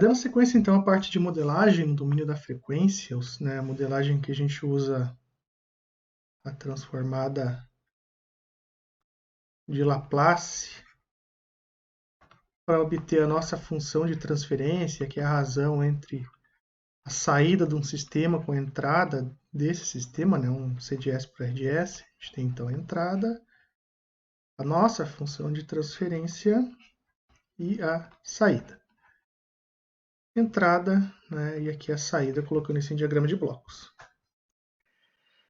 Dando sequência, então, à parte de modelagem no domínio da frequência, né, a modelagem que a gente usa a transformada de Laplace para obter a nossa função de transferência, que é a razão entre a saída de um sistema com a entrada desse sistema, né, um CDS por RDS. A gente tem, então, a entrada, a nossa função de transferência e a saída. Entrada, né, e aqui a saída, colocando isso em diagrama de blocos.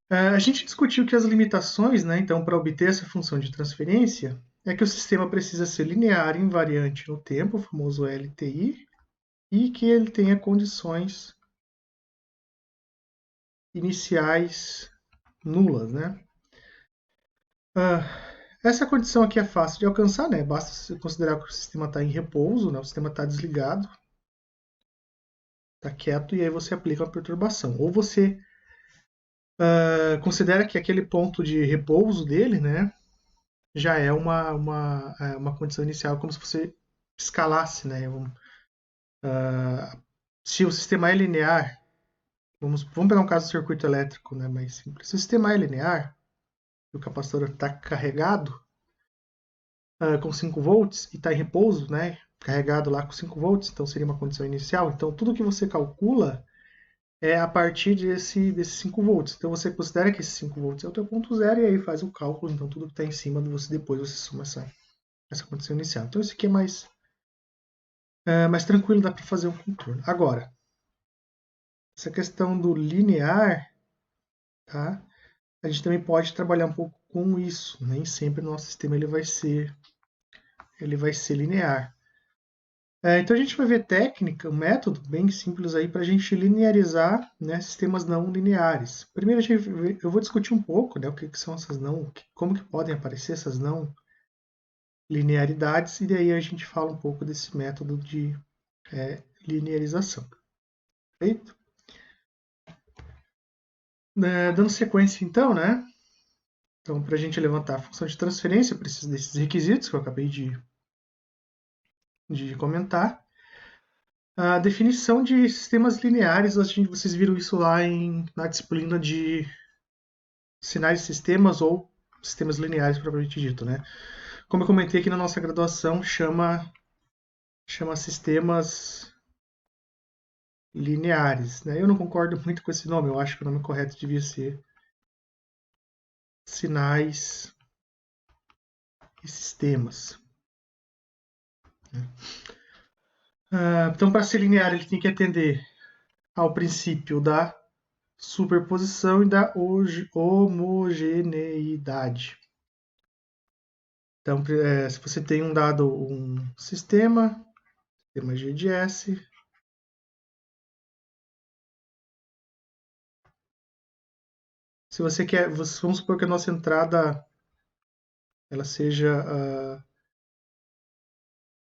A gente discutiu que as limitações, né, então, para obter essa função de transferência, é que o sistema precisa ser linear e invariante no tempo, o famoso LTI, e que ele tenha condições iniciais nulas, né? Essa condição aqui é fácil de alcançar, né? Basta você considerar que o sistema está em repouso, né? O sistema está desligado, está quieto, e aí você aplica uma perturbação. Ou você considera que aquele ponto de repouso dele, né, já é uma condição inicial, como se você escalasse, né? Se o sistema é linear, vamos pegar um caso do circuito elétrico, né, mais simples. Se o sistema é linear, o capacitor está carregado com 5 volts e está em repouso, né, carregado lá com 5 volts, então seria uma condição inicial. Então, tudo que você calcula é a partir desses 5 volts. Então, você considera que esses 5 volts é o teu ponto zero e aí faz o cálculo. Então, tudo que está em cima de você, depois você soma essa condição inicial. Então, isso aqui é mais tranquilo, dá para fazer um contorno. Agora, essa questão do linear, tá? A gente também pode trabalhar um pouco com isso. Nem sempre o nosso sistema ele vai ser linear. Então a gente vai ver técnica, um método bem simples aí para a gente linearizar, né, sistemas não lineares. Primeiro eu vou discutir um pouco, né, o que são essas como que podem aparecer essas não linearidades, e daí a gente fala um pouco desse método de linearização. Perfeito? Dando sequência então, né? Então, para a gente levantar a função de transferência, precisa desses requisitos que eu acabei de comentar. A definição de sistemas lineares, vocês viram isso lá na disciplina de sinais de sistemas ou sistemas lineares, propriamente dito, né? Como eu comentei aqui na nossa graduação, chama sistemas lineares, né? Eu não concordo muito com esse nome, eu acho que o nome correto devia ser sinais e sistemas. Então, para ser linear, ele tem que atender ao princípio da superposição e da homogeneidade. Então, se você tem um sistema G de S, se você quer, vamos supor que a nossa entrada ela seja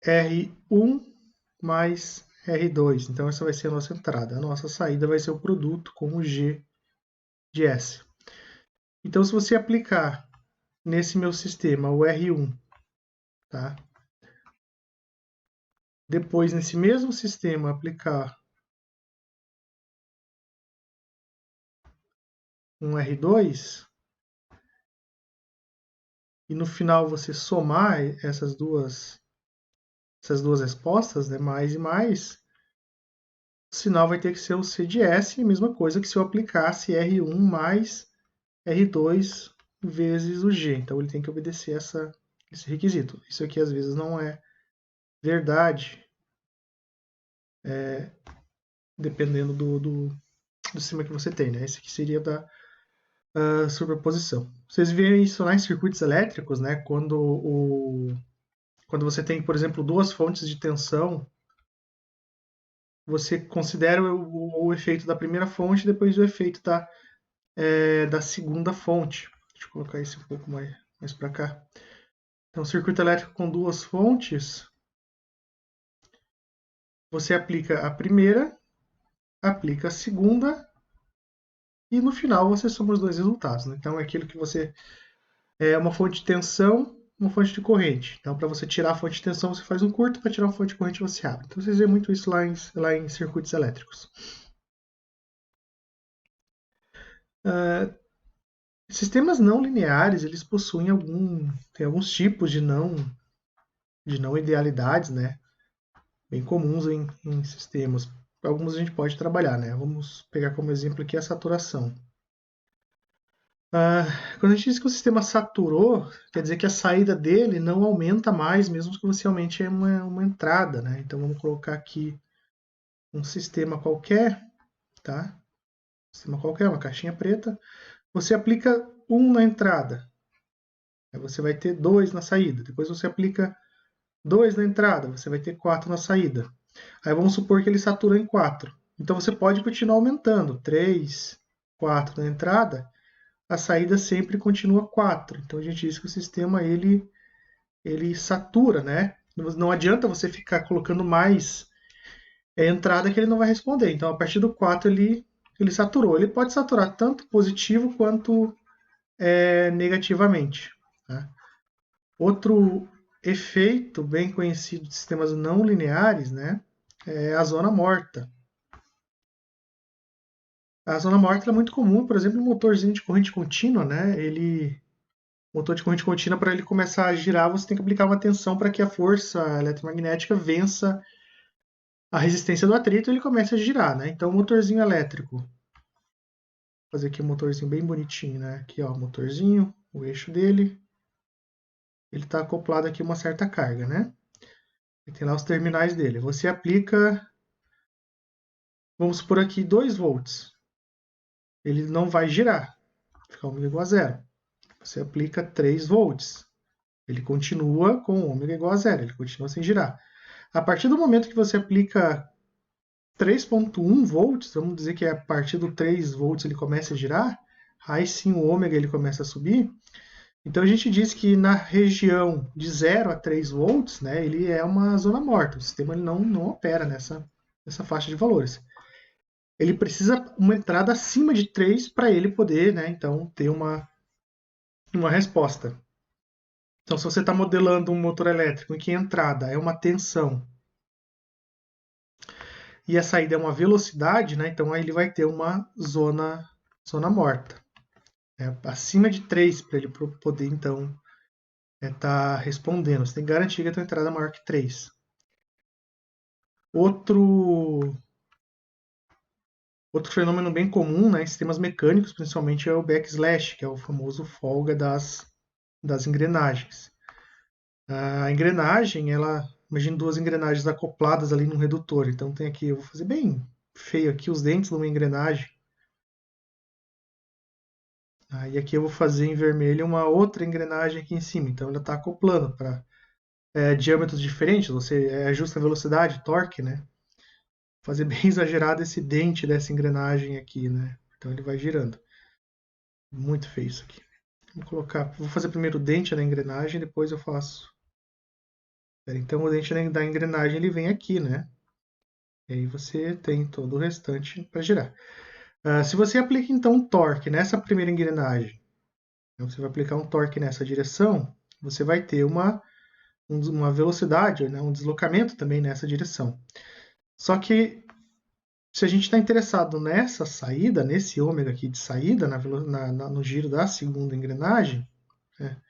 R1 mais R2. Então, essa vai ser a nossa entrada. A nossa saída vai ser o produto com o G de S. Então, se você aplicar nesse meu sistema o R1, tá? Depois, nesse mesmo sistema, aplicar um R2, e no final você somar essas duas respostas, né, mais e mais, o sinal vai ter que ser o C de S, a mesma coisa que se eu aplicasse R1 mais R2 vezes o G. Então ele tem que obedecer esse requisito. Isso aqui às vezes não é verdade, dependendo do sistema que você tem, né? Esse aqui seria da superposição. Vocês veem isso lá em circuitos elétricos, né? Quando você tem, por exemplo, duas fontes de tensão, você considera o efeito da primeira fonte e depois o efeito da segunda fonte. Deixa eu colocar isso um pouco mais para cá. Então, circuito elétrico com duas fontes, você aplica a primeira, aplica a segunda e no final você soma os dois resultados. Né? Então, é aquilo que você... É uma fonte de tensão uma fonte de corrente. Então, para você tirar a fonte de tensão, você faz um curto, para tirar a fonte de corrente, você abre. Então, vocês veem muito isso lá em circuitos elétricos. Sistemas não lineares, eles possuem tem alguns tipos de não idealidades, né? Bem comuns em sistemas. Alguns a gente pode trabalhar, né? Vamos pegar como exemplo aqui a saturação. Quando a gente diz que o sistema saturou, quer dizer que a saída dele não aumenta mais, mesmo que você aumente uma entrada, né? Então vamos colocar aqui um sistema qualquer, tá? Sistema qualquer, uma caixinha preta. Você aplica 1 na entrada, aí você vai ter 2 na saída. Depois você aplica 2 na entrada, você vai ter 4 na saída. Aí vamos supor que ele satura em 4. Então você pode continuar aumentando, 3, 4 na entrada, a saída sempre continua 4. Então a gente diz que o sistema ele satura, né? Não adianta você ficar colocando mais entrada que ele não vai responder. Então a partir do 4 ele saturou. Ele pode saturar tanto positivo quanto negativamente. Tá? Outro efeito bem conhecido de sistemas não lineares, né, é a zona morta. A zona morta é muito comum, por exemplo, no motorzinho de corrente contínua, né? Motor de corrente contínua, para ele começar a girar, você tem que aplicar uma tensão para que a força eletromagnética vença a resistência do atrito e ele comece a girar, né? Então, o motorzinho elétrico, vou fazer aqui um motorzinho bem bonitinho, né? Aqui, ó, o motorzinho, o eixo dele, ele está acoplado aqui a uma certa carga, né? E tem lá os terminais dele. Você aplica, vamos supor aqui, 2 volts. Ele não vai girar, fica ômega igual a zero. Você aplica 3 volts. Ele continua com ômega igual a zero, ele continua sem girar. A partir do momento que você aplica 3,1 volts, vamos dizer que a partir do 3 volts ele começa a girar, aí sim o ômega ele começa a subir. Então a gente diz que na região de 0 a 3 volts, né, ele é uma zona morta, o sistema ele não opera nessa faixa de valores. Ele precisa uma entrada acima de 3 para ele poder, né, então, ter uma resposta. Então, se você está modelando um motor elétrico em que a entrada é uma tensão e a saída é uma velocidade, né, então aí ele vai ter uma zona morta. Acima de 3 para ele poder, então, estar respondendo. Você tem que garantir que a tua entrada é maior que 3. Outro fenômeno bem comum, né, em sistemas mecânicos, principalmente, é o backslash, que é o famoso folga das engrenagens. A engrenagem, imagina 2 engrenagens acopladas ali num redutor. Então tem aqui, eu vou fazer bem feio aqui os dentes de uma engrenagem. E aqui eu vou fazer em vermelho uma outra engrenagem aqui em cima. Então ela está acoplando para diâmetros diferentes. Você ajusta a velocidade, torque, né? Fazer bem exagerado esse dente dessa engrenagem aqui, né? Então ele vai girando. Muito feio isso aqui. Vou fazer primeiro o dente da engrenagem, depois eu faço. Então o dente da engrenagem ele vem aqui, né? E aí você tem todo o restante para girar. Se você aplica então um torque nessa primeira engrenagem, então você vai aplicar um torque nessa direção, você vai ter uma velocidade, né, um deslocamento também nessa direção. Só que se a gente está interessado nessa saída, nesse ômega aqui de saída, no giro da segunda engrenagem, né,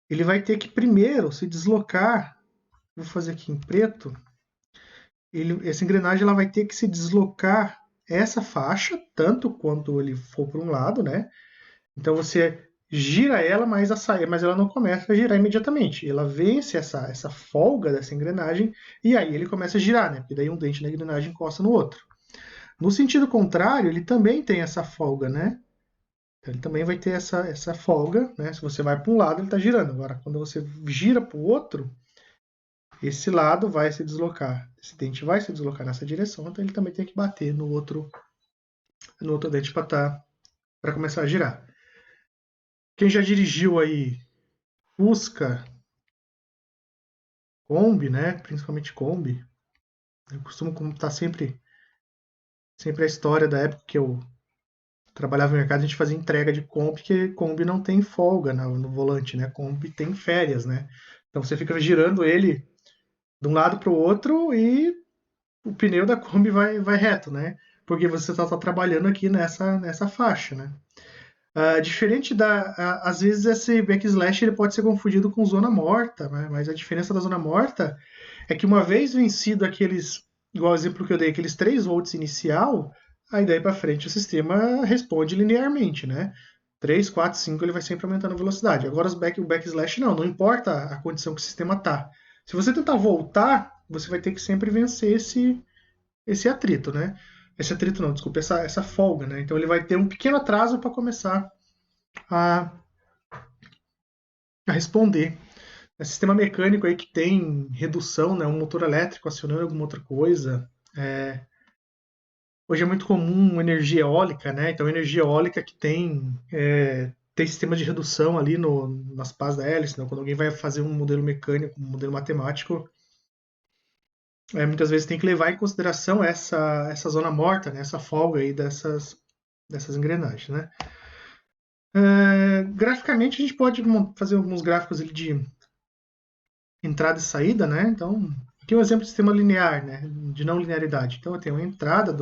ele vai ter que primeiro se deslocar. Vou fazer aqui em preto. Essa engrenagem ela vai ter que se deslocar essa faixa, tanto quanto ele for para um lado, né? Então você gira ela, mas ela não começa a girar imediatamente. Ela vence essa folga dessa engrenagem e aí ele começa a girar, né? Porque daí um dente da engrenagem encosta no outro. No sentido contrário, ele também tem essa folga, né? Então, ele também vai ter essa folga, né? Se você vai para um lado, ele está girando. Agora, quando você gira para o outro, esse lado vai se deslocar. Esse dente vai se deslocar nessa direção, então ele também tem que bater no outro dente para começar a girar. Quem já dirigiu aí Fusca, Kombi, né? Principalmente Kombi. Eu costumo contar sempre a história da época trabalhava no mercado, a gente fazia entrega de Kombi, que Kombi não tem folga no volante, né? Kombi tem férias, né? Então você fica girando ele de um lado para o outro e o pneu da Kombi vai reto, né? Porque você está trabalhando aqui nessa faixa, né? Diferente às vezes esse backslash ele pode ser confundido com zona morta, né? Mas a diferença da zona morta é que uma vez vencido aqueles, igual o exemplo que eu dei, aqueles 3 volts inicial, aí daí para frente o sistema responde linearmente, né? 3, 4, 5 ele vai sempre aumentando a velocidade. Agora o backslash não importa a condição que o sistema tá. Se você tentar voltar, você vai ter que sempre vencer esse atrito, né? Esse atrito não, desculpa, essa folga, né? Então ele vai ter um pequeno atraso para começar a, a responder. É sistema mecânico aí que tem redução, né? Um motor elétrico acionando alguma outra coisa. Hoje é muito comum energia eólica, né? Então energia eólica que tem sistema de redução ali nas pás da hélice, né? Quando alguém vai fazer um modelo mecânico, um modelo matemático, muitas vezes tem que levar em consideração essa zona morta, né? Essa folga aí dessas engrenagens, né? Graficamente a gente pode fazer alguns gráficos ali de entrada e saída, né? Então, aqui é um exemplo de sistema linear, né? De não linearidade. Então, eu tenho a entrada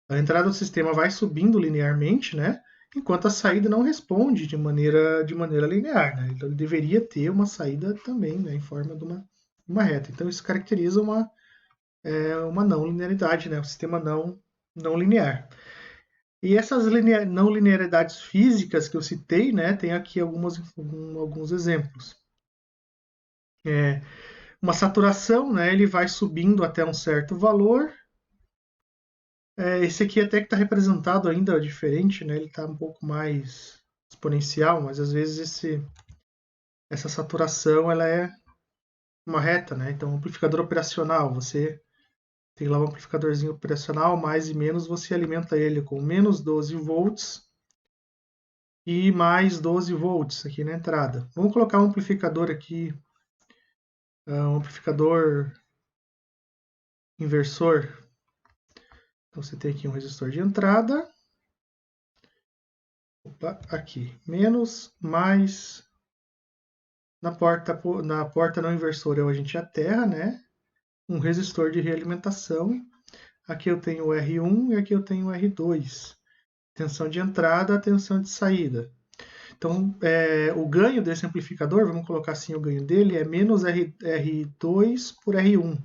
a entrada do sistema vai subindo linearmente, né? Enquanto a saída não responde de maneira linear, né? Então, ele deveria ter uma saída também, né? Em forma de uma reta. Então, isso caracteriza uma não linearidade, né? Um sistema não linear. E essas não linearidades físicas que eu citei, né? Tem aqui alguns exemplos. Uma saturação, né? Ele vai subindo até um certo valor. Esse aqui até que está representado ainda diferente, né? Ele está um pouco mais exponencial, mas às vezes essa saturação ela é uma reta, né? Então, amplificador operacional, você tem lá um amplificadorzinho operacional, mais e menos, você alimenta ele com menos 12 volts e mais 12 volts aqui na entrada. Vamos colocar um amplificador aqui, um amplificador inversor. Então, você tem aqui um resistor de entrada. Opa, aqui, menos, mais. Na porta não inversora a gente aterra, né? Um resistor de realimentação. Aqui eu tenho o R1 e aqui eu tenho o R2. Tensão de entrada, tensão de saída. Então, o ganho desse amplificador, vamos colocar assim, o ganho dele é menos R2 por R1.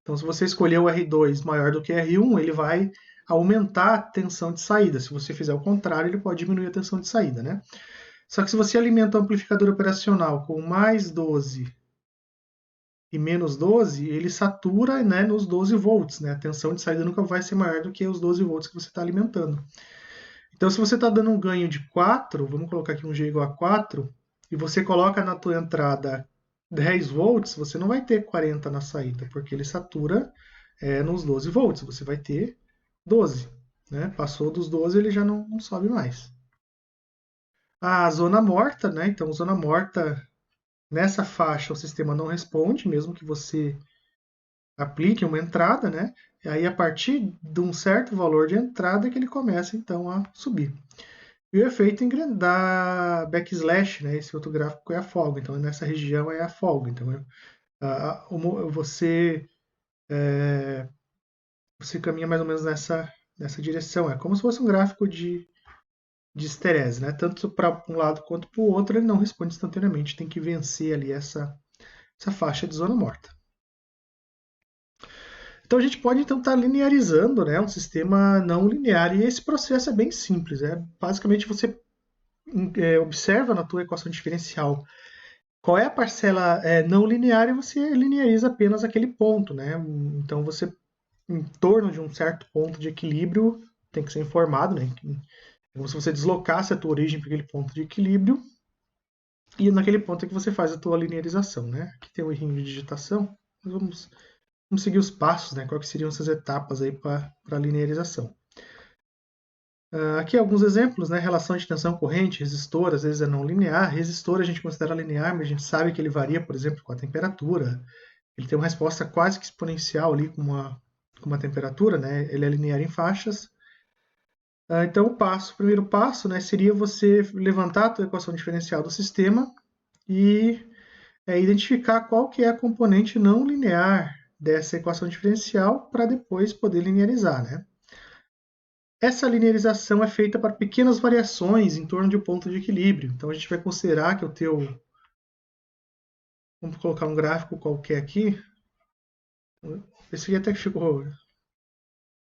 Então, se você escolher o R2 maior do que R1, ele vai aumentar a tensão de saída. Se você fizer o contrário, ele pode diminuir a tensão de saída, né? Só que se você alimenta o amplificador operacional com mais 12 e menos 12, ele satura, né, nos 12 volts. Né? A tensão de saída nunca vai ser maior do que os 12 volts que você está alimentando. Então, se você está dando um ganho de 4, vamos colocar aqui um G igual a 4, e você coloca na tua entrada 10 volts, você não vai ter 40 na saída, porque ele satura nos 12 volts. Você vai ter 12. Né? Passou dos 12, ele já não sobe mais. A zona morta, né? Então, zona morta, nessa faixa o sistema não responde, mesmo que você aplique uma entrada, né? E aí, a partir de um certo valor de entrada, que ele começa, então, a subir. E o efeito da backslash, né? Esse outro gráfico é a folga. Então, nessa região é a folga. Então, você caminha mais ou menos nessa direção. É como se fosse um gráfico de esterese, né? Tanto para um lado quanto para o outro, ele não responde instantaneamente. Tem que vencer ali essa faixa de zona morta. Então a gente pode então estar linearizando, né, um sistema não linear, e esse processo é bem simples. Basicamente você observa na tua equação diferencial qual é a parcela não linear e você lineariza apenas aquele ponto, né? Então você, em torno de um certo ponto de equilíbrio, tem que ser informado, né? É como se você deslocasse a tua origem para aquele ponto de equilíbrio, e naquele ponto é que você faz a tua linearização, né? Aqui tem o errinho de digitação, mas vamos seguir os passos, né? Quais seriam essas etapas aí para a linearização. Aqui alguns exemplos, né? Relação de tensão corrente, resistor, às vezes é não linear. Resistor a gente considera linear, mas a gente sabe que ele varia, por exemplo, com a temperatura. Ele tem uma resposta quase que exponencial ali com uma temperatura, né? Ele é linear em faixas. Então, o primeiro passo, né, seria você levantar a tua equação diferencial do sistema e identificar qual que é a componente não linear dessa equação diferencial para depois poder linearizar, né? Essa linearização é feita para pequenas variações em torno de um ponto de equilíbrio. Então, a gente vai considerar que o teu... Vamos colocar um gráfico qualquer aqui. Esse aqui até que ficou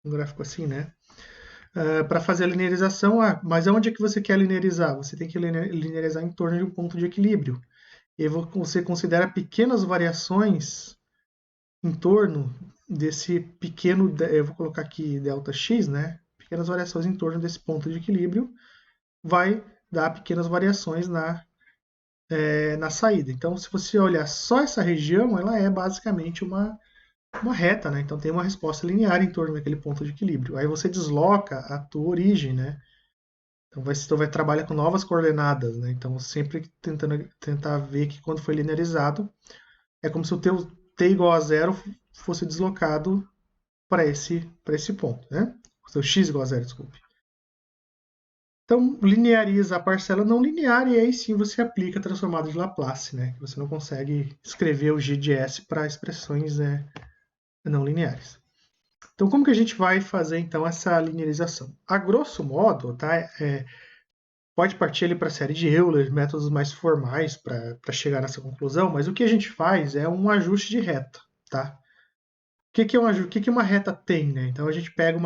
um gráfico assim, né? Para fazer a linearização, mas aonde é que você quer linearizar? Você tem que linearizar em torno de um ponto de equilíbrio. E você considera pequenas variações em torno desse pequeno, eu vou colocar aqui ΔX, né? Pequenas variações em torno desse ponto de equilíbrio vai dar pequenas variações na saída. Então, se você olhar só essa região, ela é basicamente uma reta, né? Então tem uma resposta linear em torno daquele ponto de equilíbrio. Aí você desloca a tua origem, né? Então você vai trabalhar com novas coordenadas, né? Então sempre tentar ver que quando foi linearizado, é como se o teu t igual a zero fosse deslocado para esse ponto, né? O seu x igual a zero, desculpe. Então, lineariza a parcela não linear e aí sim você aplica a transformada de Laplace, né? Você não consegue escrever o g de s para expressões não lineares. Então, como que a gente vai fazer então essa linearização? A grosso modo, tá? Pode partir ali para a série de Euler, métodos mais formais para chegar nessa conclusão, mas o que a gente faz é um ajuste de reta, tá? O que uma reta tem, né? Então a gente pega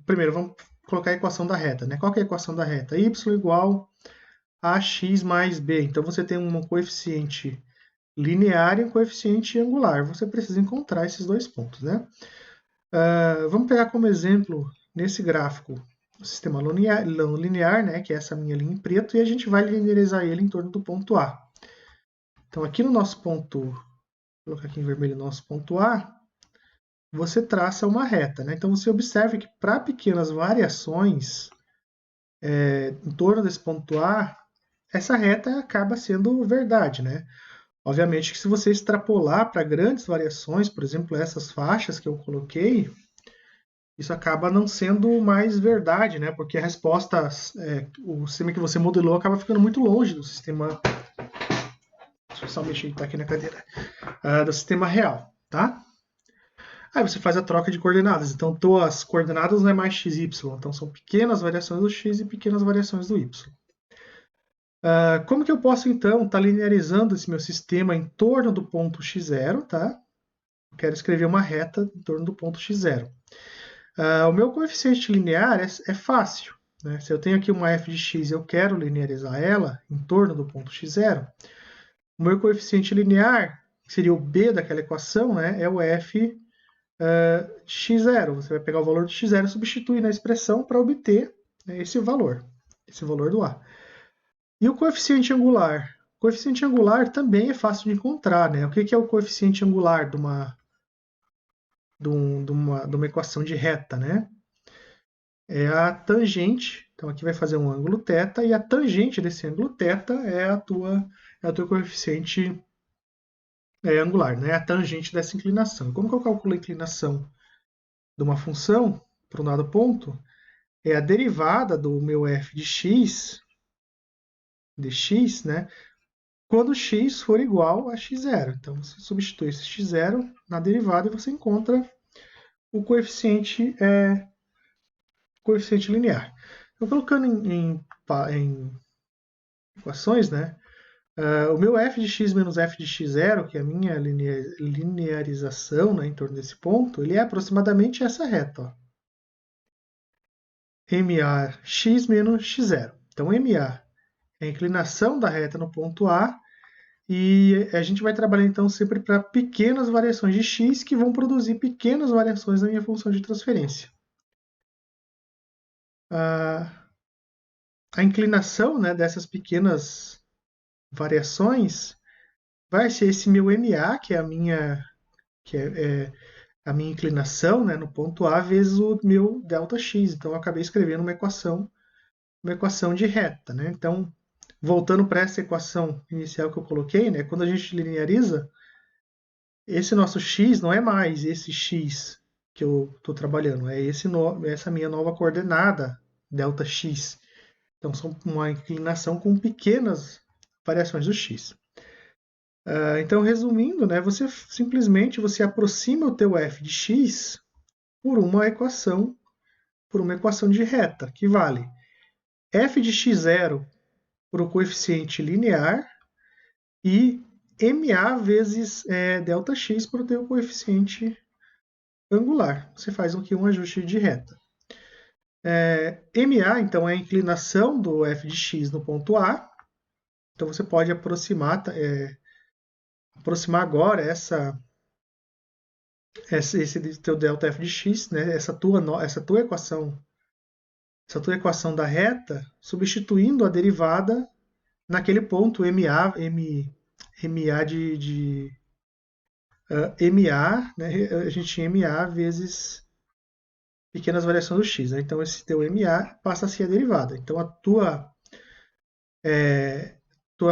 primeiro, vamos colocar a equação da reta, né? Qual que é a equação da reta? Y igual a x mais b. Então você tem um coeficiente linear e um coeficiente angular. Você precisa encontrar esses dois pontos, né? Vamos pegar como exemplo, nesse gráfico, o sistema linear, né, que é essa minha linha em preto, e a gente vai linearizar ele em torno do ponto A. Então, aqui no nosso ponto, vou colocar aqui em vermelho o nosso ponto A, você traça uma reta, né? Então, você observa que para pequenas variações em torno desse ponto A, essa reta acaba sendo verdade, né? Obviamente que se você extrapolar para grandes variações, por exemplo, essas faixas que eu coloquei, isso acaba não sendo mais verdade, né? Porque a resposta, o sistema que você modelou acaba ficando muito longe do sistema. Deixa eu só mexer aqui na cadeira. Do sistema real, tá? Aí você faz a troca de coordenadas. Então, as coordenadas não é mais x, y. Então, são pequenas variações do x e pequenas variações do y. Como que eu posso, então, estar linearizando esse meu sistema em torno do ponto x0, tá? Eu quero escrever uma reta em torno do ponto x0. O meu coeficiente linear é fácil, né? Se eu tenho aqui uma f de x e eu quero linearizar ela em torno do ponto x0, o meu coeficiente linear, que seria o b daquela equação, né, é o f de x0. Você vai pegar o valor de x0 e substituir na expressão para obter, né, esse valor do a. E o coeficiente angular? O coeficiente angular também é fácil de encontrar, né? O que é o coeficiente angular de uma equação de reta, né? É a tangente, então aqui vai fazer um ângulo θ, e a tangente desse ângulo θ é o teu coeficiente angular, né? A tangente dessa inclinação. Como que eu calculo a inclinação de uma função para um dado ponto? É a derivada do meu f de x, né? Quando x for igual a x0. Então, você substitui esse x0 na derivada e você encontra o coeficiente linear. Então, colocando em equações, né? O meu f de x menos f de x0, que é a minha linearização, né, em torno desse ponto, ele é aproximadamente essa reta. Ó. MAx menos x0. Então, MA é a inclinação da reta no ponto A, e a gente vai trabalhar então sempre para pequenas variações de x que vão produzir pequenas variações na minha função de transferência. A inclinação, né, dessas pequenas variações vai ser esse meu MA, que é a minha inclinação, né, no ponto A, vezes o meu ΔX. Então, eu acabei escrevendo uma equação de reta. Né? Então, voltando para essa equação inicial que eu coloquei, né, quando a gente lineariza, esse nosso x não é mais esse x que eu estou trabalhando, é essa minha nova coordenada, ΔX. Então, são uma inclinação com pequenas variações do x. Então, resumindo, né, simplesmente você aproxima o teu f de x por uma equação de reta, que vale f de x0 por um coeficiente linear e MA vezes ΔX para o teu coeficiente angular. Você faz aqui um ajuste de reta. MA, então, é a inclinação do f de x no ponto A. Então, você pode aproximar agora esse teu ΔF de x, né? essa tua equação da reta, substituindo a derivada naquele ponto MA MA, né? A gente tinha MA vezes pequenas variações do x. Né? Então, esse teu MA passa a ser a derivada. Então, a tua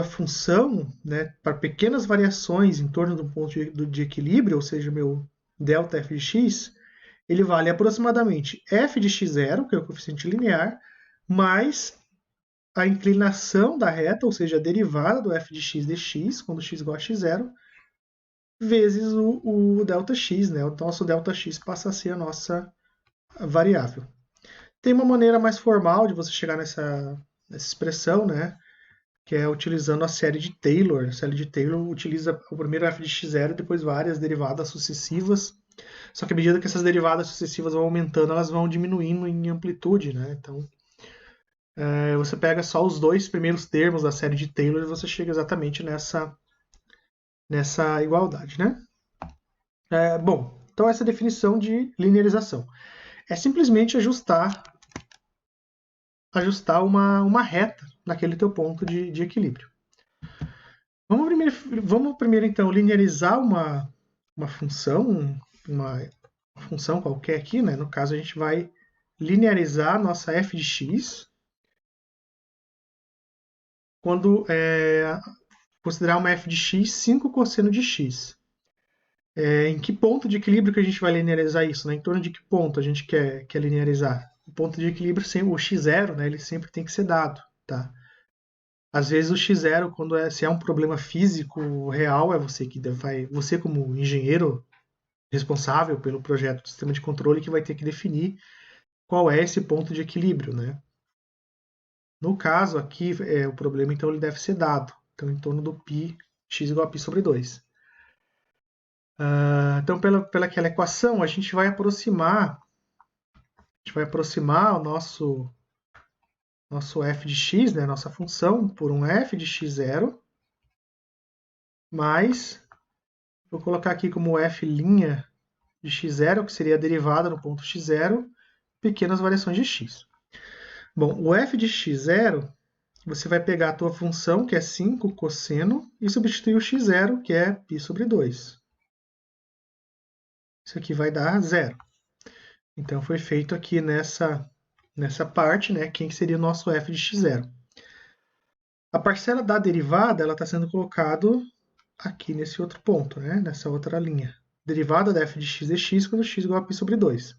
função, né, para pequenas variações em torno do ponto de equilíbrio, ou seja, meu delta f de x, ele vale aproximadamente f de x0, que é o coeficiente linear, mais a inclinação da reta, ou seja, a derivada do f de x dx, quando x igual a x0, vezes o ΔX, né? O nosso ΔX passa a ser a nossa variável. Tem uma maneira mais formal de você chegar nessa expressão, né? Que é utilizando a série de Taylor. A série de Taylor utiliza o primeiro f de x0 e depois várias derivadas sucessivas. Só que à medida que essas derivadas sucessivas vão aumentando, elas vão diminuindo em amplitude, né? Então, você pega só os dois primeiros termos da série de Taylor e você chega exatamente nessa igualdade, né? Bom, então essa é a definição de linearização. É simplesmente ajustar uma reta naquele teu ponto de equilíbrio. Vamos primeiro então linearizar uma função, uma função qualquer aqui, né? No caso, a gente vai linearizar a nossa f de x quando considerar uma f de x 5 cosseno de x. Em que ponto de equilíbrio que a gente vai linearizar isso? Né? Em torno de que ponto a gente quer linearizar? O ponto de equilíbrio, o x0, né, ele sempre tem que ser dado. Tá? Às vezes o x0, se é um problema físico real, é você como engenheiro responsável pelo projeto do sistema de controle que vai ter que definir qual é esse ponto de equilíbrio, né? No caso aqui, o problema então ele deve ser dado, então em torno do π, x igual a π sobre 2. Então pela aquela equação a gente vai aproximar o nosso f de x, né, nossa função, por um f de x0 mais, vou colocar aqui como f' de x0, que seria a derivada no ponto x0, pequenas variações de x. Bom, o f de x0, você vai pegar a tua função, que é 5 cosseno, e substituir o x0, que é π sobre 2. Isso aqui vai dar 0. Então, foi feito aqui nessa parte, né, quem seria o nosso f de x0. A parcela da derivada está sendo colocado aqui nesse outro ponto, né, nessa outra linha. Derivada da f de x dx quando x igual a π sobre 2.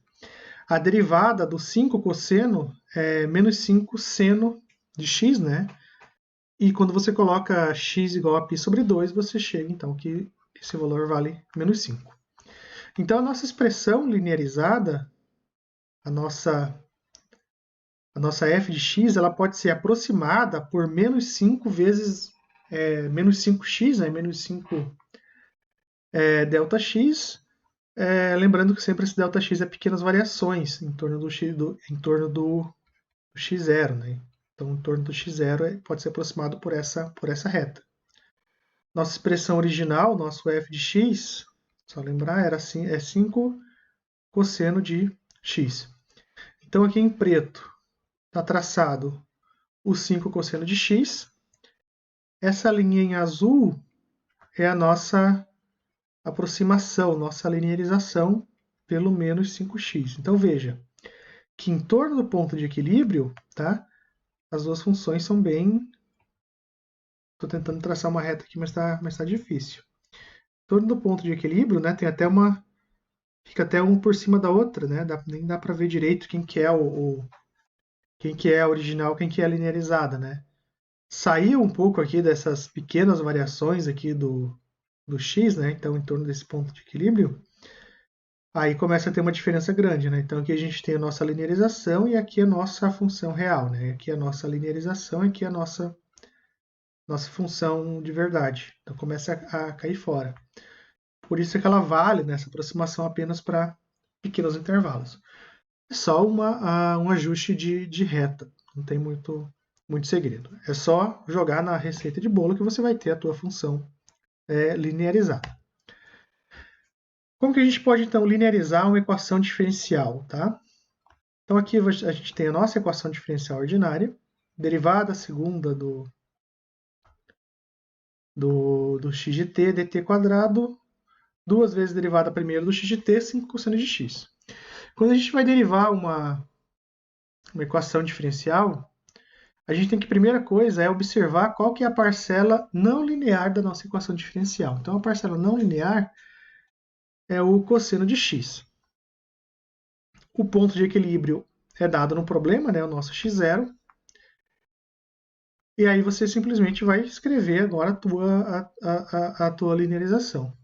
A derivada do 5 cosseno é menos 5 seno de x, né? E quando você coloca x igual a π sobre 2, você chega, então, que esse valor vale menos 5. Então, a nossa expressão linearizada, a nossa f de x, ela pode ser aproximada por menos 5 vezes menos 5x, né? Menos 5 ΔX, lembrando que sempre esse ΔX é pequenas variações em torno do x0, né? Então, em torno do x0 pode ser aproximado por essa reta. Nossa expressão original, nosso f de x, só lembrar, era assim, 5 cosseno de x. Então, aqui em preto está traçado o 5 cosseno de x. Essa linha em azul é a nossa aproximação, nossa linearização pelo menos 5x. Então, veja que em torno do ponto de equilíbrio, tá? As duas funções são bem... Estou tentando traçar uma reta aqui, mas está difícil. Em torno do ponto de equilíbrio, né, tem até uma fica até um por cima da outra, né? Nem dá para ver direito quem que é quem que é a original, quem que é a linearizada, né? Saiu um pouco aqui dessas pequenas variações aqui do x, né? Então, em torno desse ponto de equilíbrio, aí começa a ter uma diferença grande, né? Então, aqui a gente tem a nossa linearização e aqui a nossa função real, né? Aqui a nossa linearização e aqui a nossa função de verdade. Então, começa a cair fora. Por isso é que ela vale nessa aproximação apenas para pequenos intervalos. É só um ajuste de reta, não tem muito segredo. É só jogar na receita de bolo que você vai ter a tua função linearizada. Como que a gente pode, então, linearizar uma equação diferencial? Tá? Então, aqui a gente tem a nossa equação diferencial ordinária, derivada segunda do x de t dt quadrado, duas vezes derivada primeira do x de t, 5 cosseno de x. Quando a gente vai derivar uma equação diferencial, a gente tem que, primeira coisa, é observar qual que é a parcela não linear da nossa equação diferencial. Então, a parcela não linear é o cosseno de x. O ponto de equilíbrio é dado no problema, né, o nosso x0. E aí você simplesmente vai escrever agora a tua linearização.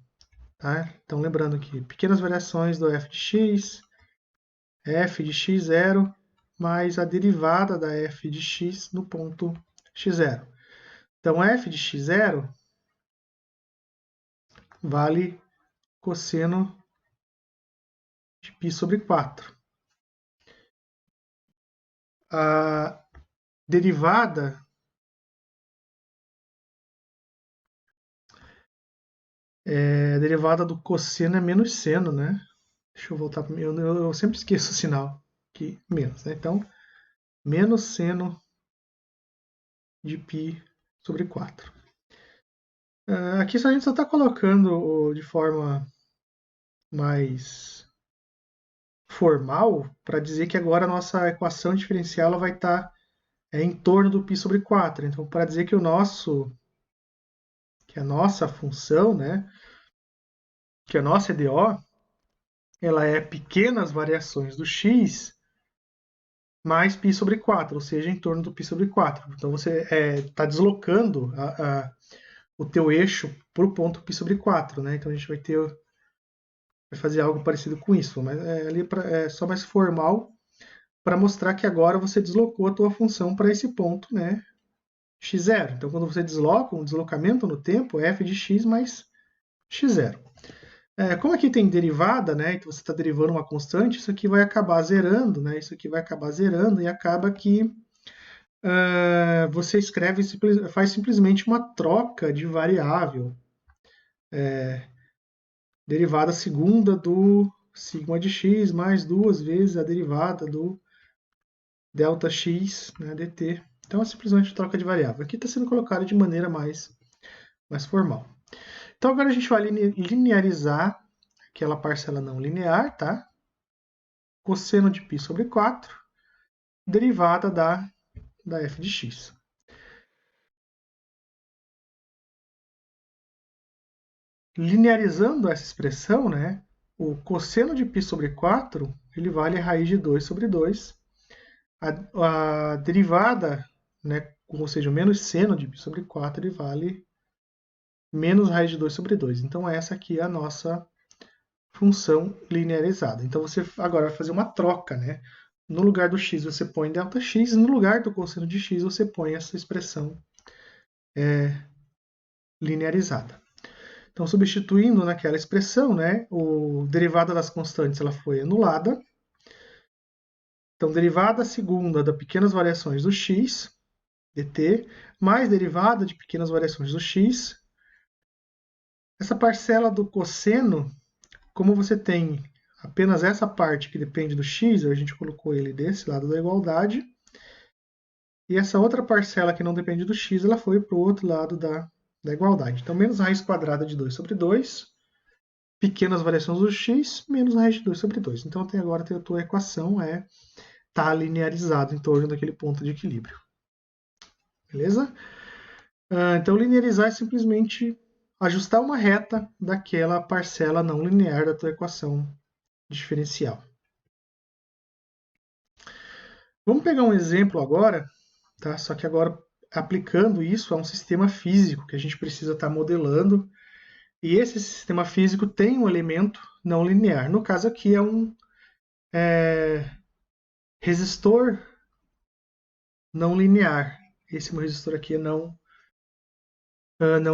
Tá? Então, lembrando que pequenas variações do f de x0 mais a derivada da f de x no ponto x0. Então, f de x0 vale cosseno de π sobre 4. A derivada do cosseno é menos seno, né? Deixa eu voltar para mim. Eu sempre esqueço o sinal aqui, menos, né? Então, menos seno de π sobre 4. Aqui a gente só está colocando de forma mais formal para dizer que agora a nossa equação diferencial ela vai estar em torno do π sobre 4. Então, para dizer que que a nossa função, né, que a nossa EDO, ela é pequenas variações do x mais π sobre 4, ou seja, em torno do π sobre 4. Então, você está deslocando o teu eixo para o ponto π sobre 4. Né? Então, a gente vai fazer algo parecido com isso, mas ali é só mais formal para mostrar que agora você deslocou a tua função para esse ponto, né, x0. Então, quando você desloca, um deslocamento no tempo é f de x mais x0. Como aqui tem derivada, né, então você está derivando uma constante, isso aqui vai acabar zerando, né, isso aqui vai acabar zerando e acaba que você faz simplesmente uma troca de variável. Derivada segunda do sigma de x mais duas vezes a derivada do delta x, né, dt. Então é simplesmente troca de variável. Aqui está sendo colocado de maneira mais formal. Então agora a gente vai linearizar aquela parcela não linear, tá? Cosseno de π sobre 4, derivada da f de x. Linearizando essa expressão, né, o cosseno de π sobre 4 ele vale a raiz de 2 sobre 2. A derivada, né, ou seja, o menos seno de π sobre 4 ele vale menos raiz de 2 sobre 2. Então essa aqui é a nossa função linearizada. Então você agora vai fazer uma troca, né? No lugar do x você põe Δx, no lugar do cosseno de x você põe essa expressão linearizada. Então, substituindo naquela expressão, né, o derivada das constantes ela foi anulada. Então, derivada segunda das pequenas variações do x, dt, mais derivada de pequenas variações do x. Essa parcela do cosseno, como você tem apenas essa parte que depende do x, a gente colocou ele desse lado da igualdade. E essa outra parcela que não depende do x, ela foi para o outro lado da igualdade. Então, menos raiz quadrada de 2 sobre 2, pequenas variações do x, menos raiz de 2 sobre 2. Então, até agora, a tua equação está linearizada em torno daquele ponto de equilíbrio. Beleza? Então, linearizar é simplesmente ajustar uma reta daquela parcela não linear da tua equação diferencial. Vamos pegar um exemplo agora, tá? Só que agora aplicando isso a um sistema físico que a gente precisa estar modelando. E esse sistema físico tem um elemento não linear. No caso aqui é um resistor não linear. Esse meu resistor aqui é não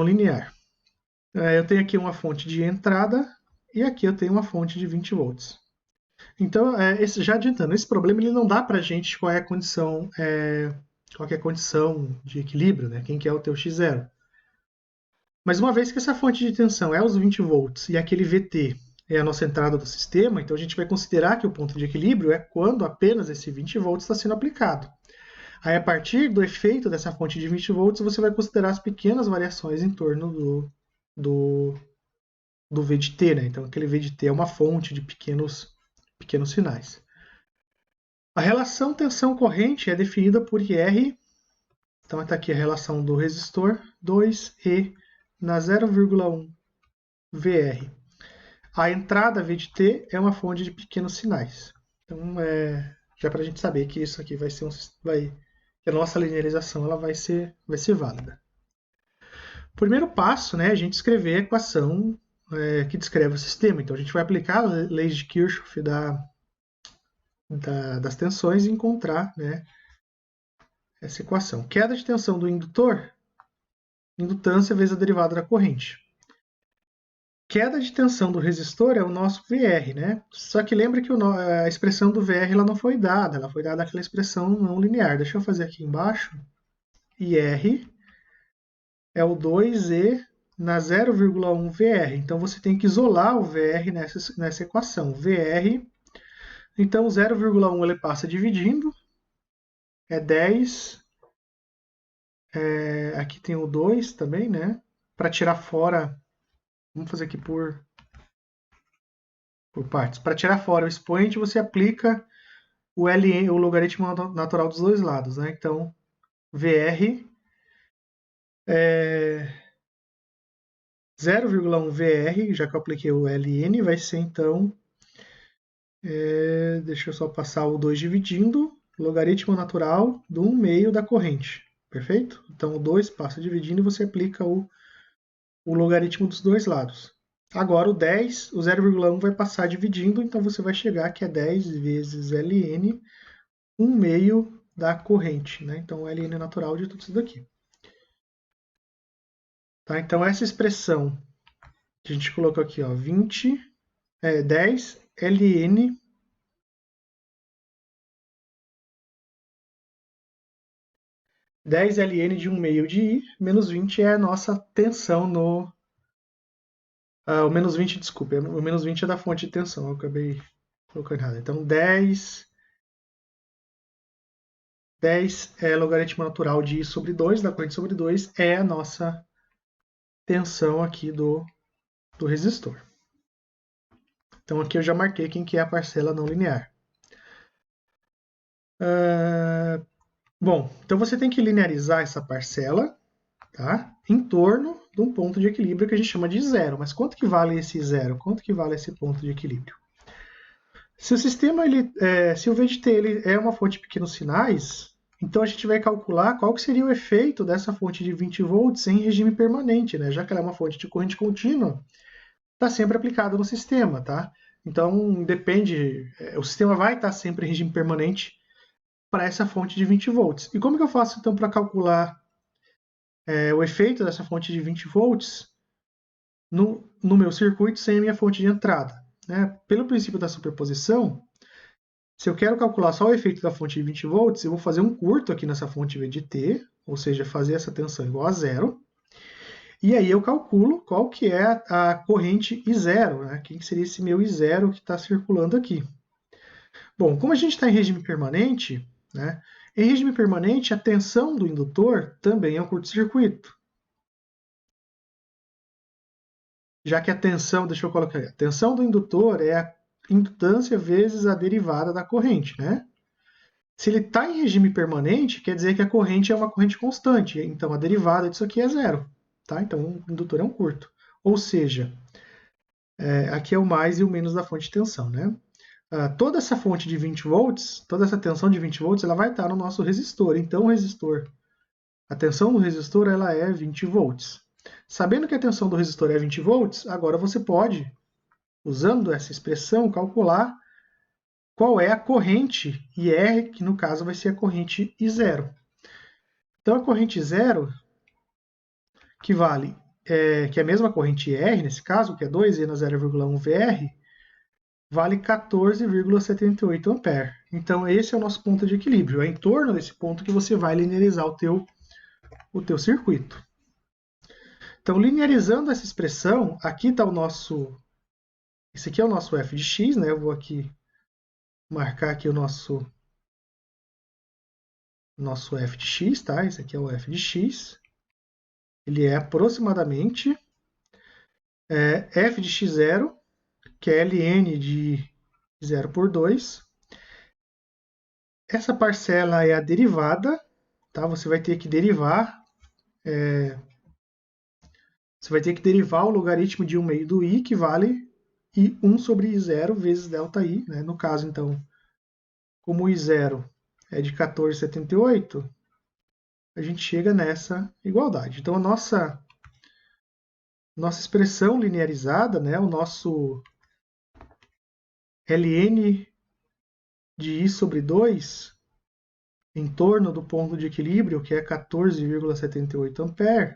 linear. Eu tenho aqui uma fonte de entrada e aqui eu tenho uma fonte de 20 volts. Então, já adiantando, esse problema ele não dá para a gente qual é a condição, qual é a condição de equilíbrio, né? Quem que é o teu X0. Mas uma vez que essa fonte de tensão é os 20 volts e aquele VT é a nossa entrada do sistema, então a gente vai considerar que o ponto de equilíbrio é quando apenas esse 20 volts está sendo aplicado. Aí, a partir do efeito dessa fonte de 20 volts, você vai considerar as pequenas variações em torno do V de T, né? Então, aquele V de T é uma fonte de pequenos sinais. A relação tensão-corrente é definida por IR. Então, está aqui a relação do resistor 2E na 0,1 VR. A entrada V de T é uma fonte de pequenos sinais. Então, já para a gente saber que isso aqui vai ser que a nossa linearização ela vai ser válida. O primeiro passo, né, é a gente escrever a equação que descreve o sistema. Então, a gente vai aplicar as leis de Kirchhoff das tensões e encontrar, né, essa equação. Queda de tensão do indutor, indutância vezes a derivada da corrente. Queda de tensão do resistor é o nosso VR, né? Só que lembra que a expressão do VR ela não foi dada, ela foi dada aquela expressão não linear. Deixa eu fazer aqui embaixo. IR é o 2E na 0,1 VR. Então você tem que isolar o VR nessa equação. VR, então 0,1 ele passa dividindo, é 10. Aqui tem o 2 também, né? Para tirar fora, vamos fazer aqui por partes. Para tirar fora o expoente, você aplica o LN, o logaritmo natural dos dois lados, né? Então, VR 0,1 VR, já que eu apliquei o LN, vai ser então, deixa eu só passar o 2 dividindo, logaritmo natural do 1/2 da corrente, perfeito? Então, o 2 passa dividindo e você aplica o logaritmo dos dois lados. Agora, o 10, o 0,1 vai passar dividindo, então você vai chegar que é 10 vezes ln, 1/2 da corrente, né? Então, o ln natural de tudo isso daqui. Tá? Então, essa expressão que a gente colocou aqui, ó, 10 ln 10 ln de 1/2 de I, menos 20 é a nossa tensão no... o menos 20, desculpa, o menos 20 é da fonte de tensão, eu acabei colocando errado. Então, 10 é logaritmo natural de I sobre 2, da corrente sobre 2, é a nossa tensão aqui do resistor. Então, aqui eu já marquei quem que é a parcela não linear. Bom, então você tem que linearizar essa parcela, tá? Em torno de um ponto de equilíbrio que a gente chama de zero. Mas quanto que vale esse zero? Quanto que vale esse ponto de equilíbrio? Se o sistema, se o V de T ele é uma fonte de pequenos sinais, então a gente vai calcular qual que seria o efeito dessa fonte de 20 volts em regime permanente, né? Já que ela é uma fonte de corrente contínua, está sempre aplicada no sistema, tá? Então, depende, o sistema vai estar sempre em regime permanente para essa fonte de 20 volts. E como que eu faço, então, para calcular o efeito dessa fonte de 20 volts no meu circuito sem a minha fonte de entrada? Né? Pelo princípio da superposição, se eu quero calcular só o efeito da fonte de 20 volts, eu vou fazer um curto aqui nessa fonte V de T, ou seja, fazer essa tensão igual a zero, e aí eu calculo qual que é a corrente I0, né? Quem seria esse meu I0 que está circulando aqui. Bom, como a gente está em regime permanente, né? Em regime permanente, a tensão do indutor também é um curto-circuito. Já que a tensão, deixa eu colocar aí, a tensão do indutor é a indutância vezes a derivada da corrente, né? Se ele está em regime permanente, quer dizer que a corrente é uma corrente constante, então a derivada disso aqui é zero, tá? Então o indutor é um curto. Ou seja, Aqui é o mais e o menos da fonte de tensão, né? Toda essa fonte de 20 volts, toda essa tensão de 20 volts, ela vai estar no nosso resistor. Então, o resistor, a tensão do resistor, ela é 20 volts. Sabendo que a tensão do resistor é 20 volts, agora você pode, usando essa expressão, calcular qual é a corrente IR, que no caso vai ser a corrente I0. Então, a corrente 0, que vale, que é a mesma corrente IR, nesse caso, que é 2 na 0,1 VR, vale 14,78 ampere. Então, esse é o nosso ponto de equilíbrio. É em torno desse ponto que você vai linearizar o teu circuito. Então, linearizando essa expressão, aqui está o nosso... Esse aqui é o nosso f de x, né? Eu vou aqui marcar aqui o nosso f de x, tá? Esse aqui é o f de x. Ele é aproximadamente f de x0, que é ln de 0 por 2. Essa parcela é a derivada, tá? Você vai ter que derivar o logaritmo de 1 meio do i, que vale I1 sobre I0 vezes ΔI. Né? No caso, então, como o I0 é de 14,78, a gente chega nessa igualdade. Então, a nossa expressão linearizada, né? O nosso ln de I sobre 2, em torno do ponto de equilíbrio, que é 14,78 ampere,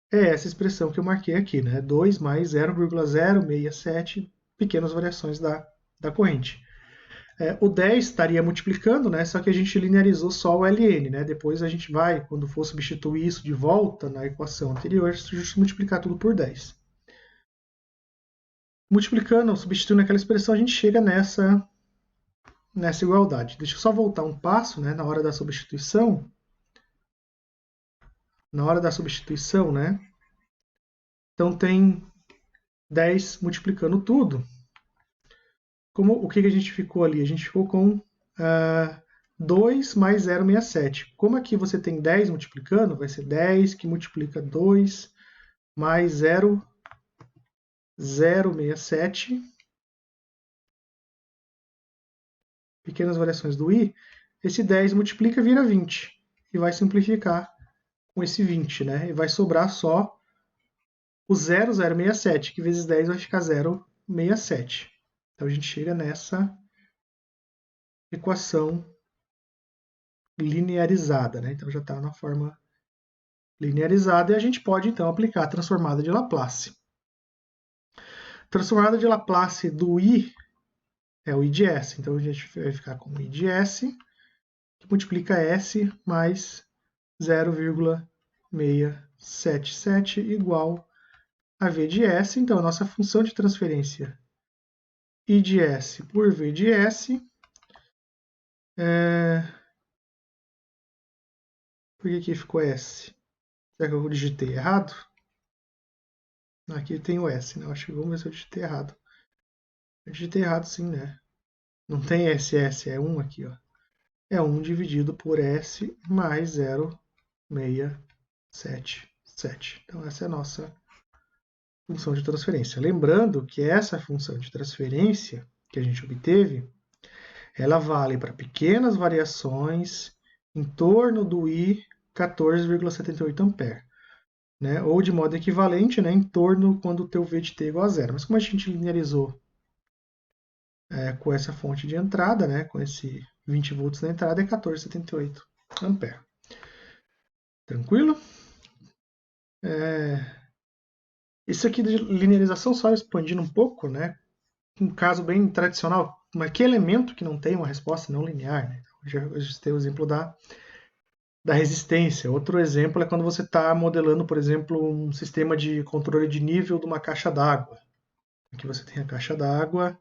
é essa expressão que eu marquei aqui, né? 2 mais 0,067 pequenas variações da corrente. O 10 estaria multiplicando, né? Só que a gente linearizou só o ln, né? Depois a gente vai, quando for substituir isso de volta na equação anterior, just multiplicar tudo por 10. Multiplicando, substituindo aquela expressão, a gente chega nessa igualdade. Deixa eu só voltar um passo, né? Na hora da substituição, né? Então tem 10 multiplicando tudo. O que a gente ficou ali? A gente ficou com 2 mais 0,67. Como aqui você tem 10 multiplicando, vai ser 10 que multiplica 2 mais 0,067. Pequenas variações do i. Esse 10 multiplica, vira 20. E vai simplificar com esse 20, né? E vai sobrar só o 0,067, que vezes 10 vai ficar 0,67. Então a gente chega nessa equação linearizada, né? Então já está na forma linearizada e a gente pode então aplicar a transformada de Laplace. Transformada de Laplace do i é o i de s. Então a gente vai ficar com o i de s, que multiplica s mais 0,677 igual a v de s. Então a nossa função de transferência i de s por v de s Por que aqui ficou S? Será que eu digitei errado? Aqui tem o S, né? Vamos ver se eu digitei errado. Eu digitei errado sim, né? Não tem SS, é 1 aqui, ó. É 1 dividido por S mais 0,677. Então essa é a nossa função de transferência. Lembrando que essa função de transferência que a gente obteve, ela vale para pequenas variações em torno do I 14,78 ampere. Né? Ou de modo equivalente, né? Em torno quando o teu V de t é igual a zero. Mas como a gente linearizou com essa fonte de entrada, né? Com esse 20 volts na entrada, é 14,78 ampere. Tranquilo? Isso aqui de linearização, só expandindo um pouco, né? Um caso bem tradicional, mas que elemento que não tem uma resposta não linear? Né? Eu já citei o exemplo da resistência. Outro exemplo é quando você está modelando, por exemplo, um sistema de controle de nível de uma caixa d'água. Aqui você tem a caixa d'água,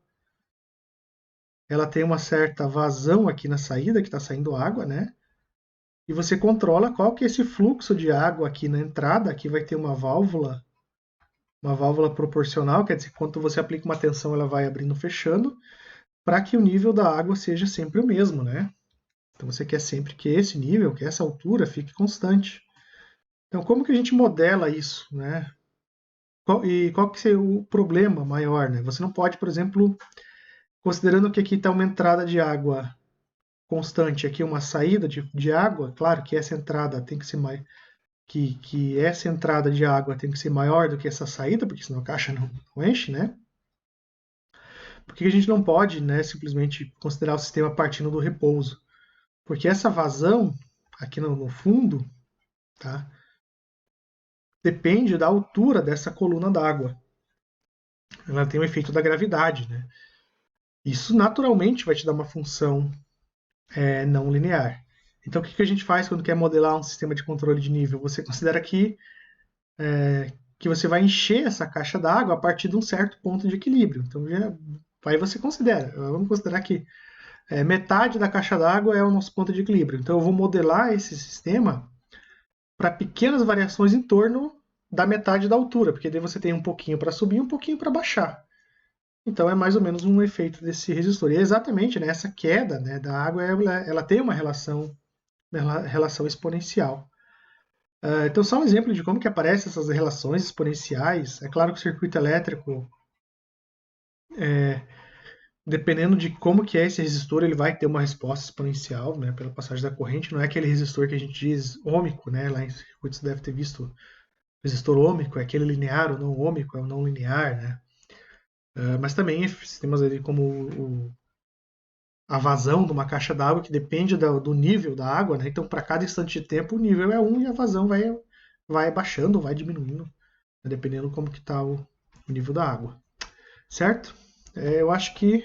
ela tem uma certa vazão aqui na saída, que está saindo água, né? E você controla qual que é esse fluxo de água aqui na entrada. Aqui vai ter uma válvula proporcional, quer dizer, quando você aplica uma tensão, ela vai abrindo e fechando, para que o nível da água seja sempre o mesmo, né? Então você quer sempre que esse nível, que essa altura fique constante. Então como que a gente modela isso, né? Qual que seria o problema maior, né? Você não pode, por exemplo, considerando que aqui está uma entrada de água constante, aqui uma saída de água, claro que essa entrada tem que ser que essa entrada de água tem que ser maior do que essa saída, porque senão a caixa não enche, né? Por que a gente não pode, né, simplesmente considerar o sistema partindo do repouso? Porque essa vazão aqui no fundo, tá, depende da altura dessa coluna d'água. Ela tem o efeito da gravidade, né? Isso naturalmente vai te dar uma função não linear. Então, o que a gente faz quando quer modelar um sistema de controle de nível? Você considera que você vai encher essa caixa d'água a partir de um certo ponto de equilíbrio. Então, aí você considera. Vamos considerar que metade da caixa d'água é o nosso ponto de equilíbrio. Então, eu vou modelar esse sistema para pequenas variações em torno da metade da altura, porque daí você tem um pouquinho para subir e um pouquinho para baixar. Então é mais ou menos um efeito desse resistor. E é exatamente, né, essa queda, né, da água, ela tem uma relação exponencial. Então só um exemplo de como que aparecem essas relações exponenciais. É claro que o circuito elétrico, dependendo de como que é esse resistor, ele vai ter uma resposta exponencial, né, pela passagem da corrente. Não é aquele resistor que a gente diz ômico, né, lá em circuitos você deve ter visto resistor ômico, é aquele linear ou não ômico, é o não linear, né. Mas também sistemas ali como a vazão de uma caixa d'água, que depende do nível da água, né? Então, para cada instante de tempo, o nível é 1 e a vazão vai baixando, vai diminuindo, né? Dependendo como que está o nível da água. Certo? Eu acho que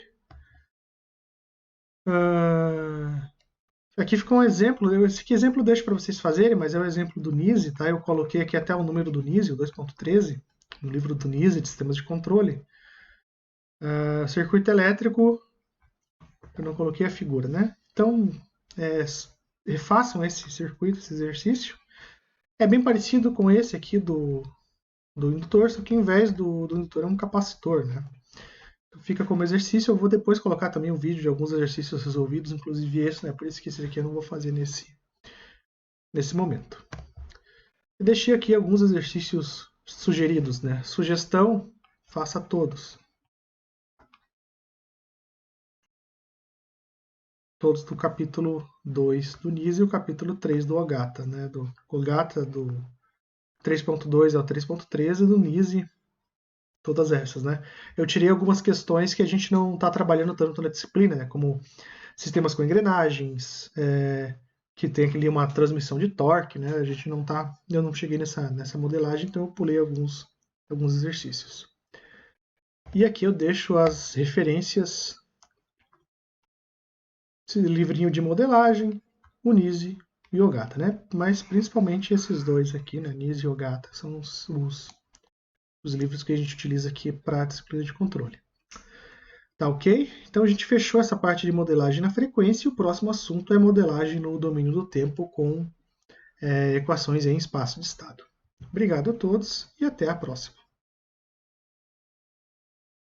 aqui ficou um exemplo. Esse aqui exemplo eu deixo para vocês fazerem, mas é o exemplo do NISE, tá? Eu coloquei aqui até o número do NISE, o 2.13, no livro do NISE de sistemas de controle. Circuito elétrico, eu não coloquei a figura, né? Então, refaçam esse circuito, esse exercício. É bem parecido com esse aqui do indutor, só que ao invés do indutor é um capacitor, né? Então, fica como exercício. Eu vou depois colocar também um vídeo de alguns exercícios resolvidos, inclusive esse, né? Por isso que esse aqui eu não vou fazer nesse momento. Eu deixei aqui alguns exercícios sugeridos, né? Sugestão, faça todos. Todos do capítulo 2 do NISE e o capítulo 3 do OGATA, né? Do OGATA do 3.2 ao 3.13 do NISE, todas essas, né? Eu tirei algumas questões que a gente não está trabalhando tanto na disciplina, né? Como sistemas com engrenagens, que tem ali uma transmissão de torque, né? A gente não tá, eu não cheguei nessa modelagem, então eu pulei alguns exercícios. E aqui eu deixo as referências, esse livrinho de modelagem, o NISE e o OGATA, né? Mas principalmente esses dois aqui, né? NISE e OGATA, são os livros que a gente utiliza aqui para a disciplina de controle. Tá ok? Então a gente fechou essa parte de modelagem na frequência e o próximo assunto é modelagem no domínio do tempo com equações em espaço de estado. Obrigado a todos e até a próxima.